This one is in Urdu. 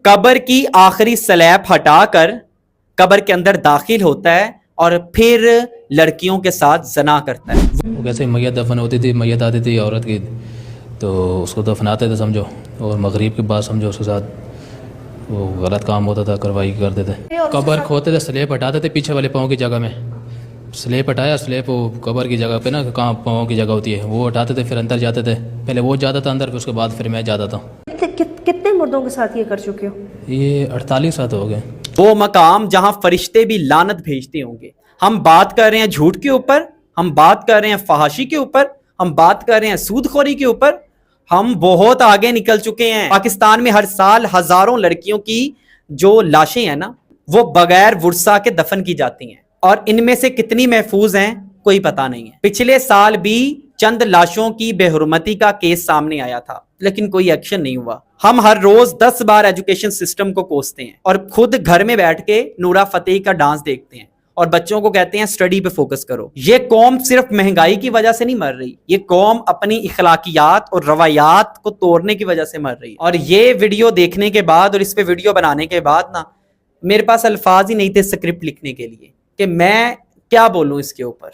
قبر کی آخری سلیب ہٹا کر قبر کے اندر داخل ہوتا ہے اور پھر لڑکیوں کے ساتھ زنا کرتا ہے. وہ کیسے میت دفن ہوتی تھی، میت آتی تھی عورت کی تو اس کو دفناتے تھے سمجھو، اور مغرب کے بعد سمجھو اس کے ساتھ وہ غلط کام ہوتا تھا، کارروائی کرتے تھے. قبر کھوتے تھے، سلیب ہٹاتے تھے پیچھے والے پاؤں کی جگہ میں. سلیب ہٹایا، سلیب وہ قبر کی جگہ پہ نا کہاں پاؤں کی جگہ ہوتی ہے وہ ہٹاتے تھے، پھر اندر جاتے تھے. پہلے وہ جاتا تھا اندر، پھر اس کے بعد پھر میں جاتا تھا. کتنے مردوں کے ساتھ یہ کر چکے ہو؟ یہ 48 سال ہو گئے. وہ مقام جہاں فرشتے بھی لعنت بھیجتے ہوں گے. ہم بات کر رہے ہیں جھوٹ کے اوپر، ہم بات کر رہے ہیں فحاشی کے اوپر، ہم بات کر رہے ہیں سود خوری کے اوپر. ہم بہت آگے نکل چکے ہیں. پاکستان میں ہر سال ہزاروں لڑکیوں کی جو لاشیں ہیں نا وہ بغیر ورثہ کے دفن کی جاتی ہیں، اور ان میں سے کتنی محفوظ ہیں کوئی پتہ نہیں ہے. پچھلے سال بھی چند لاشوں کی بے حرمتی کا کیس سامنے آیا تھا لیکن کوئی ایکشن نہیں ہوا. ہم ہر روز 10 بار ایجوکیشن سسٹم کو کوستے ہیں اور خود گھر میں بیٹھ کے نورا فتح کا ڈانس دیکھتے ہیں اور بچوں کو کہتے ہیں سٹڈی پہ فوکس کرو. یہ قوم صرف مہنگائی کی وجہ سے نہیں مر رہی، یہ قوم اپنی اخلاقیات اور روایات کو توڑنے کی وجہ سے مر رہی. اور یہ ویڈیو دیکھنے کے بعد اور اس پہ ویڈیو بنانے کے بعد نا میرے پاس الفاظ ہی نہیں تھے اسکرپٹ لکھنے کے لیے کہ میں کیا بولوں اس کے اوپر.